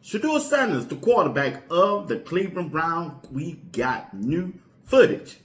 Shedeur Sanders, the quarterback of the Cleveland Browns, we got new footage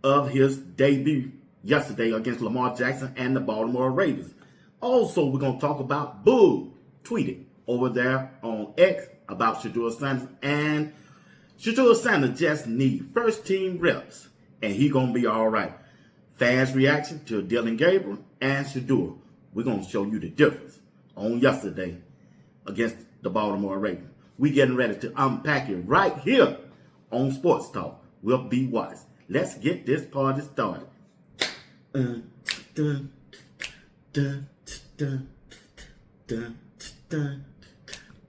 of his debut yesterday against Lamar Jackson and the Baltimore Ravens. Also, we're going to talk about BOOG tweeted over there on X about Shedeur Sanders, and Shedeur Sanders just need first team reps, and he going to be all right. Fans' reaction to Dillon, Gabriel, and Shedeur. We're going to show you the difference on yesterday against the Baltimore Ravens. We getting ready to unpack it right here on Sports Talk. We'll be wise. Let's get this party started. Dun, dun, dun, dun, dun, dun,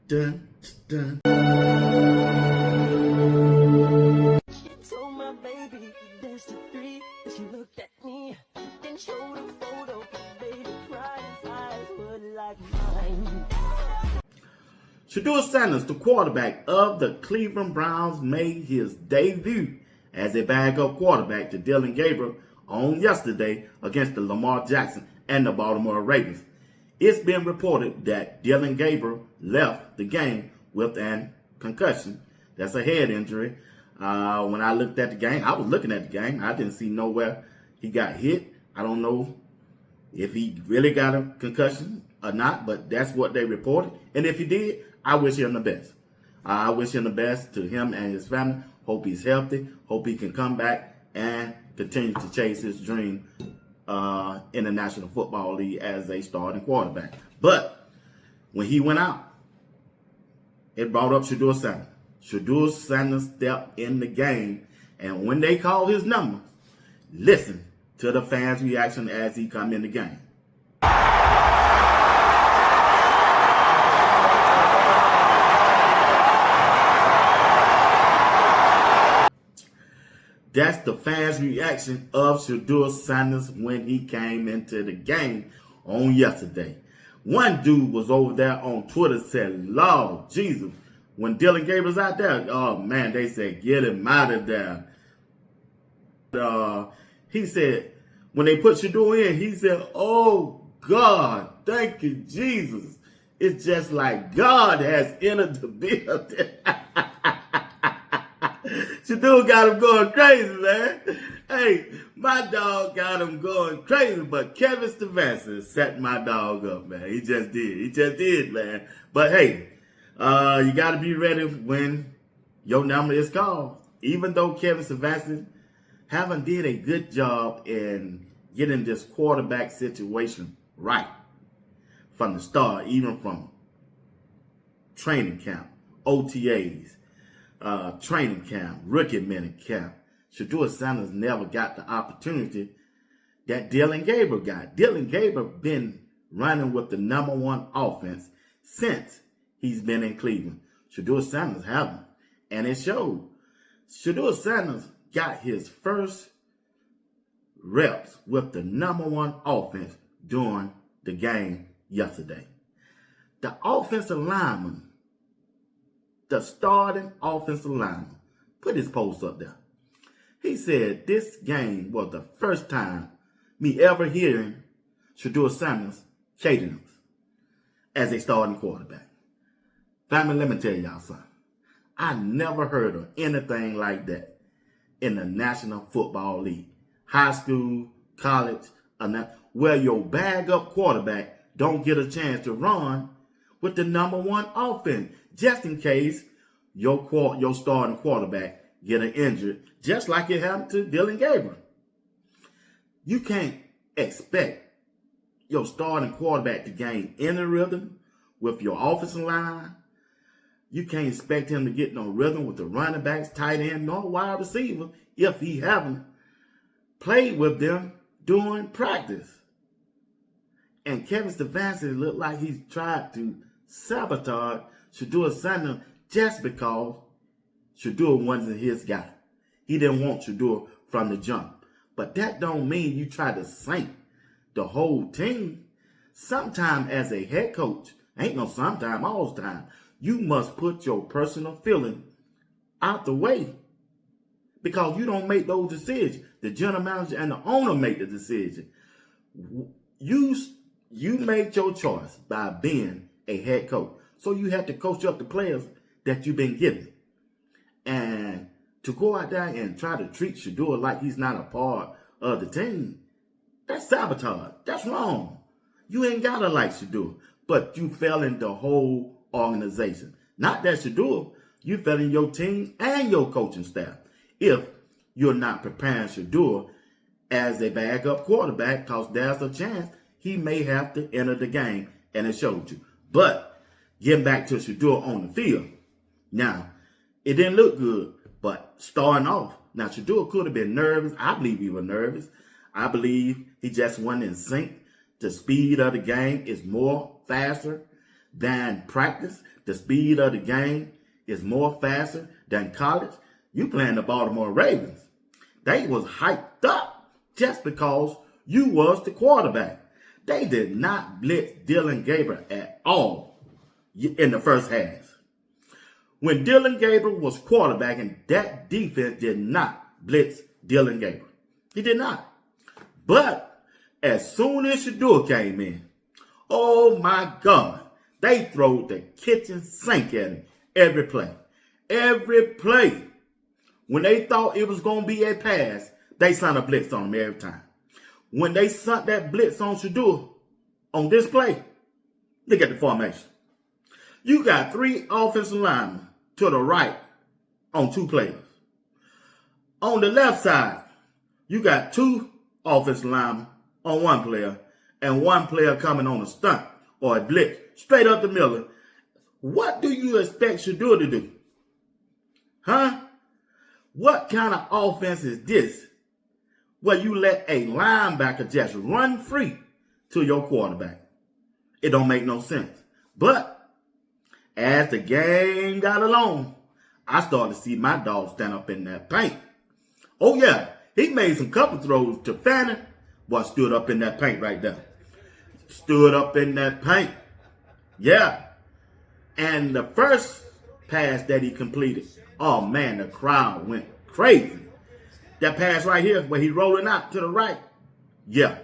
dun, dun. She told my baby dance to 3. She looked at me, then showed a photo. Baby cried, his eyes were like mine. Shedeur Sanders, the quarterback of the Cleveland Browns, made his debut as a backup quarterback to Dillon Gabriel on yesterday against the Lamar Jackson and the Baltimore Ravens. It's been reported that Dillon Gabriel left the game with an concussion. That's a head injury. When I looked at the game, I was looking at the game. I didn't see nowhere he got hit. I don't know if he really got a concussion or not, but that's what they reported. And if he did, I wish him the best. I wish him the best to him and his family. Hope he's healthy. Hope he can come back and continue to chase his dream in the National Football League as a starting quarterback. But when he went out, it brought up Shedeur Sanders. Shedeur Sanders stepped in the game, and when they called his number, listen to the fans' reaction as he come in the game. That's the fans' reaction of Shedeur Sanders when he came into the game on yesterday. One dude was over there on Twitter said, Lord Jesus, when Dillon Gabriel's out there, oh man, they said, get him out of there. He said, when they put Shedeur in, he said, oh God, thank you, Jesus. It's just like God has entered the building. Shedeur got him going crazy, man. Hey, my dog got him going crazy, but Kevin Stefanski set my dog up, man. He just did. He just did, man. But hey, you got to be ready when your number is called. Even though Kevin Stefanski haven't did a good job in getting this quarterback situation right from the start, even from training camp, OTAs, training camp, rookie minute camp. Shedeur Sanders never got the opportunity that Dillon Gabriel got. Dillon Gabriel been running with the #1 offense since he's been in Cleveland. Shedeur Sanders haven't, and it showed. Shedeur Sanders got his first reps with the #1 offense during the game yesterday. The offensive lineman, the starting offensive lineman, put his post up there. He said this game was the first time me ever hearing Shedeur Sanders cadence as a starting quarterback. Family, let me tell y'all something. I never heard of anything like that in the National Football League. High school, college, where your bag-up quarterback don't get a chance to run with the #1 offense, just in case your starting quarterback get an injury, just like it happened to Dillon Gabriel. You can't expect your starting quarterback to gain any rhythm with your offensive line. You can't expect him to get no rhythm with the running backs, tight end, nor wide receiver if he haven't played with them during practice. And Kevin Stefanski looked like he's tried to sabotage Shedeur Sanders just because Shedeur wasn't his guy. He didn't want Shedeur from the jump. But that don't mean you try to sink the whole team. Sometime as a head coach, ain't no sometime, all the time, you must put your personal feeling out the way. Because you don't make those decisions. The general manager and the owner make the decision. You made your choice by being a head coach. So you have to coach up the players that you've been given. And to go out there and try to treat Shedeur like he's not a part of the team, that's sabotage. That's wrong. You ain't got to like Shedeur, but you fell in the whole organization. Not that Shedeur, you fell in your team and your coaching staff. If you're not preparing Shedeur as a backup quarterback, because there's a chance he may have to enter the game, and it showed you. But getting back to Shedeur on the field, now, it didn't look good, but starting off, now Shedeur could have been nervous. I believe he was nervous. I believe he just wasn't in sync. The speed of the game is more faster than practice. The speed of the game is more faster than college. You playing the Baltimore Ravens. They was hyped up just because you was the quarterback. They did not blitz Dillon Gabriel at all in the first half. When Dillon Gabriel was quarterbacking, that defense did not blitz Dillon Gabriel. He did not. But as soon as Shedeur came in, oh my God, they threw the kitchen sink at him every play. Every play. When they thought it was going to be a pass, they sent a blitz on him every time. When they sent that blitz on Shedeur on this play, look at the formation. You got 3 offensive linemen to the right on 2 players. On the left side, you got 2 offensive linemen on 1 player and 1 player coming on a stunt or a blitz straight up the middle. What do you expect Shedeur to do? Huh? What kind of offense is this where you let a linebacker just run free to your quarterback? It don't make no sense. But as the game got along, I started to see my dog stand up in that paint. Oh yeah, he made some couple throws to Fannin, but stood up in that paint right there. Stood up in that paint. Yeah. And the first pass that he completed, oh man, the crowd went crazy. That pass right here where he rolling out to the right, yeah,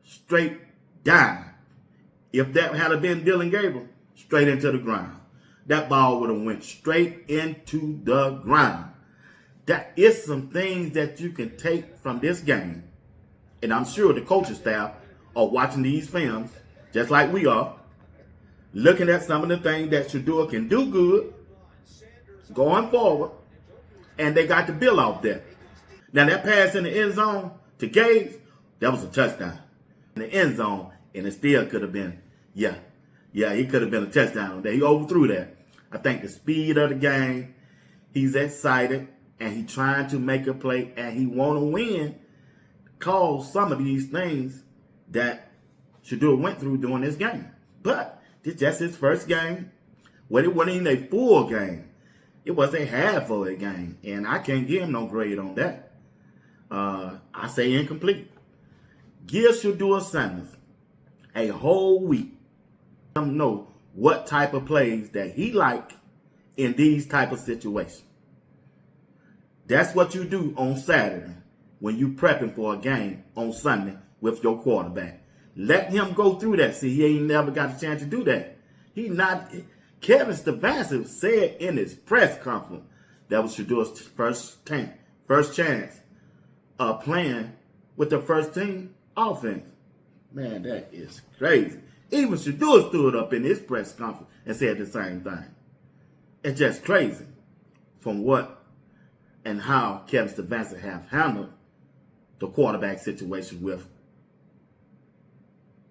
straight down. If that had been Dillon Gabriel, straight into the ground. That ball would have went straight into the ground. That is some things that you can take from this game. And I'm sure the coaching staff are watching these films, just like we are, looking at some of the things that Shedeur can do good going forward, and they got to build off that. Now, that pass in the end zone to Gates, that was a touchdown. In the end zone, and it still could have been, yeah, he could have been a touchdown. He overthrew that. I think the speed of the game, he's excited, and he's trying to make a play, and he want to win, cause some of these things that Shedeur went through during this game. But this just his first game. Well, it wasn't even a full game. It was a half of a game, and I can't give him no grade on that. I say incomplete. Give Shedeur Sanders a whole week. Let him know what type of plays that he like in these type of situations. That's what you do on Saturday when you prepping for a game on Sunday with your quarterback. Let him go through that. See, he ain't never got a chance to do that. Kevin Stefanski said in his press conference that was Shedeur's first chance of playing with the first team offense. Man, that is crazy. Even Shedeur stood up in his press conference and said the same thing. It's just crazy from what and how Kevin Stefanski have handled the quarterback situation with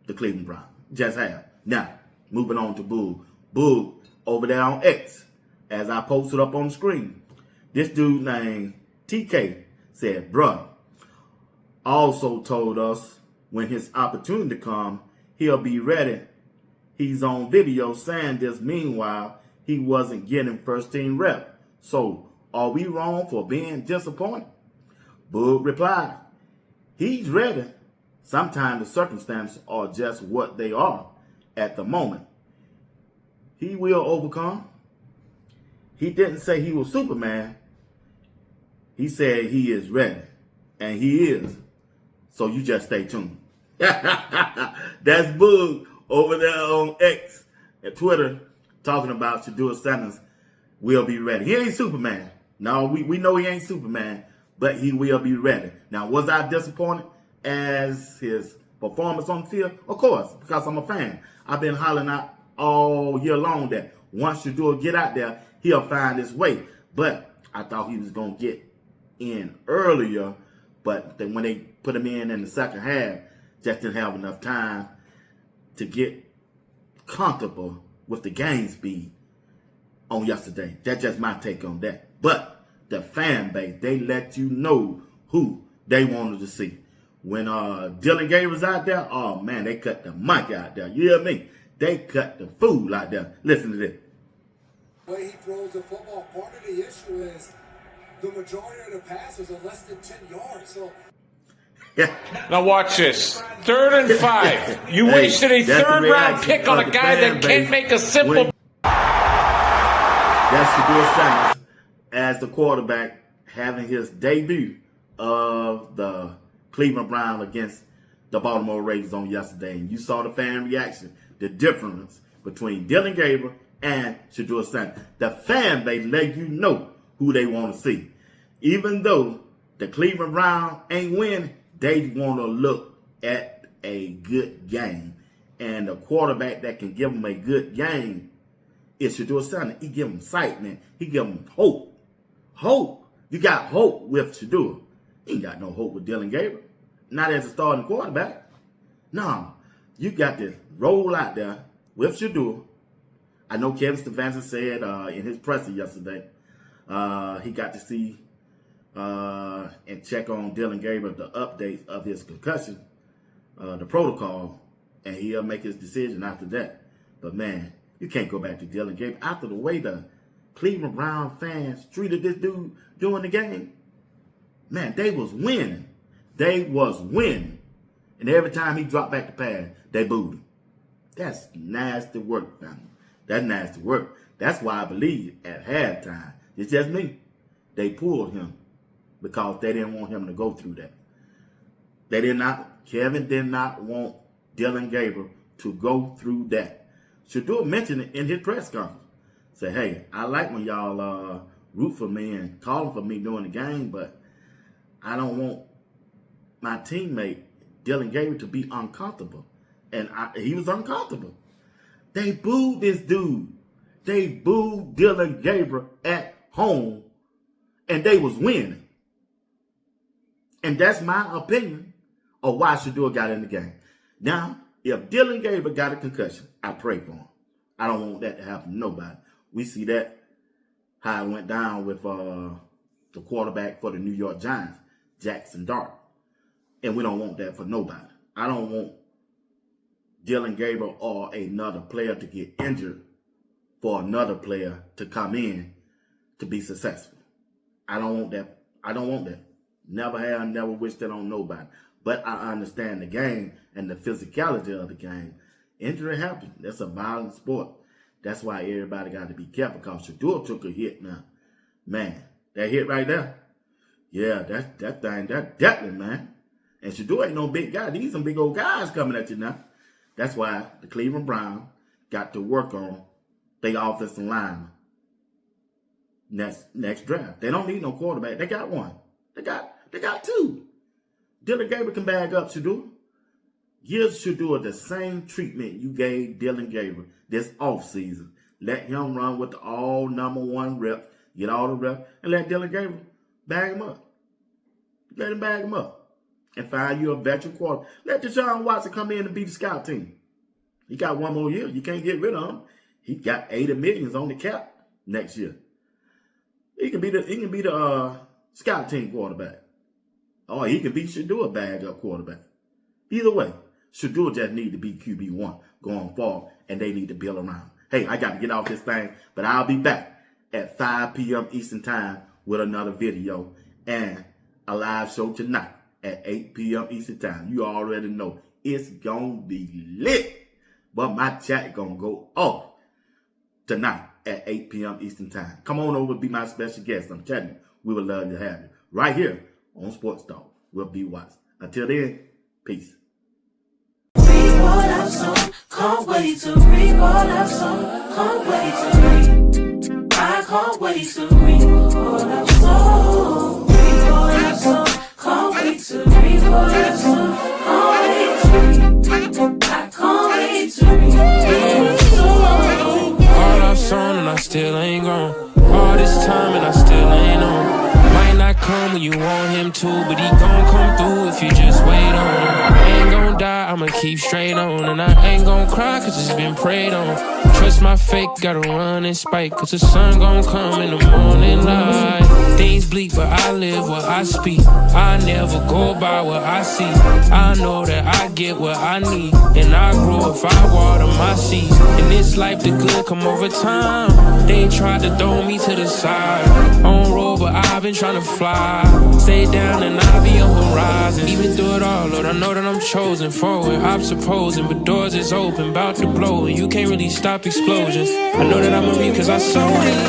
the Cleveland Browns. Just have. Now, moving on to BOOG. BOOG over there on X, as I posted up on the screen. This dude named TK said, bruh, also told us when his opportunity comes, he'll be ready. He's on video saying this. Meanwhile, he wasn't getting first team rep. So, are we wrong for being disappointed? BOOG replied, he's ready. Sometimes the circumstances are just what they are at the moment. He will overcome. He didn't say he was Superman. He said he is ready. And he is. So you just stay tuned. That's BOOG over there on X and Twitter. talking about Shedeur Sanders will be ready. He ain't Superman. No, we know he ain't Superman, but he will be ready. Now, was I disappointed as his performance on the field? Of course, because I'm a fan. I've been hollering out all year long that once Shedeur get out there, he'll find his way. But I thought he was going to get in earlier, but then when they put him in the second half, just didn't have enough time to get comfortable with the game speed on yesterday. That's just my take on that. But the fan base, they let you know who they wanted to see. When Dillon was out there, oh man, they cut the mic out there. You hear me? They cut the fool out there. Listen to this. The way he throws the football, part of the issue is the majority of the passes are less than 10 yards. So now watch this. 3rd and 5. You wasted a third-round pick on a guy that can't make a simple. That's Shedeur Sanders as the quarterback having his debut of the Cleveland Browns against the Baltimore Ravens on yesterday. And you saw the fan reaction, the difference between Dillon Gabriel and Shedeur Sanders. The fan base let you know who they want to see. Even though the Cleveland Browns ain't winning, they want to look at a good game. And the quarterback that can give them a good game is Shedeur Sanders. He give them sight, man. He give them hope. Hope. You got hope with Shedeur. You ain't got no hope with Dillon Gabriel. Not as a starting quarterback. No. You got to roll out there with Shedeur. I know Kevin Stefanski said in his presser yesterday, he got to see and check on Dillon Gabriel the updates of his concussion, the protocol, and he'll make his decision after that. But man, you can't go back to Dillon Gabriel after the way the Cleveland Brown fans treated this dude during the game. Man, they was winning. They was winning. And every time he dropped back the pass, they booed him. That's nasty work, family. That's nasty work. That's why I believe at halftime, it's just me, they pulled him because they didn't want him to go through that. Kevin did not want Dillon Gabriel to go through that. Shedeur mentioned it in his press conference. Say, hey, I like when y'all root for me and calling for me during the game, but I don't want my teammate Dillon Gabriel to be uncomfortable. And he was uncomfortable. They booed this dude. They booed Dillon Gabriel at home, and they was winning. And that's my opinion of why Shedeur got in the game. Now, if Dillon Gabriel got a concussion, I pray for him. I don't want that to happen to nobody. We see that, how it went down with the quarterback for the New York Giants, Jackson Dart. And we don't want that for nobody. I don't want Dillon Gabriel or another player to get injured for another player to come in to be successful. I don't want that. I don't want that. Never have, never wish that on nobody. But I understand the game and the physicality of the game. Injury happens. That's a violent sport. That's why everybody got to be careful, because Shedeur took a hit now. Man, that hit right there. Yeah, that thing, that deadly, man. And Shedeur ain't no big guy. These some big old guys coming at you now. That's why the Cleveland Browns got to work on their offensive line next draft. They don't need no quarterback. They got one. They got two. Dillon Gabriel can bag up Shedeur. Give Shedeur the same treatment you gave Dillon Gabriel this offseason. Let him run with the all #1 reps, get all the reps, and let Dillon Gabriel bag him up. Let him bag him up. And find you a veteran quarterback. Let Deshaun Watson come in and be the scout team. He got one more year. You can't get rid of him. He got $80 million on the cap next year. He can be the scout team quarterback. Or he can be Shedeur bag up quarterback. Either way, Shedeur just need to be QB1 going forward, and they need to build around. Hey, I got to get off this thing, but I'll be back at 5 p.m. Eastern Time with another video and a live show tonight at 8 p.m. Eastern Time. You already know it's going to be lit, but my chat going to go off tonight at 8 p.m. Eastern Time. Come on over, be my special guest. I'm telling you, we would love to have you right here on Sports Talk. We'll be watching. Until then, peace. Can't wait to reap all I've sown. Can't wait to reap. I can't wait to reap all I've sown. Reap all I've sown. Can't wait to reap all I've sown. Can't wait to reap. I can't wait to reap all I've sown. All I've sown and I still ain't gone. All this time and I still ain't on. Might not come when you want him to, but he gon' come through if you just wait on him. Ain't gon' die, I'ma keep straight on. And I ain't gon' cry cause it's been prayed on. Trust my fate, gotta run and spike, cause the sun gon' come in the morning light. Things bleak, but I live what I speak. I never go by what I see. I know that I get what I need, and I grow if I water my seeds. In this life, the good come over time. They tried to throw me to the side. On road, but I've been trying to fly. Stay down and I'll be on horizon. Even through it all, Lord, I know that I'm chosen forward. I'm supposing, but doors is open, about to blow, and you can't really stop explosions. I know that I'm a reap cause I sow it.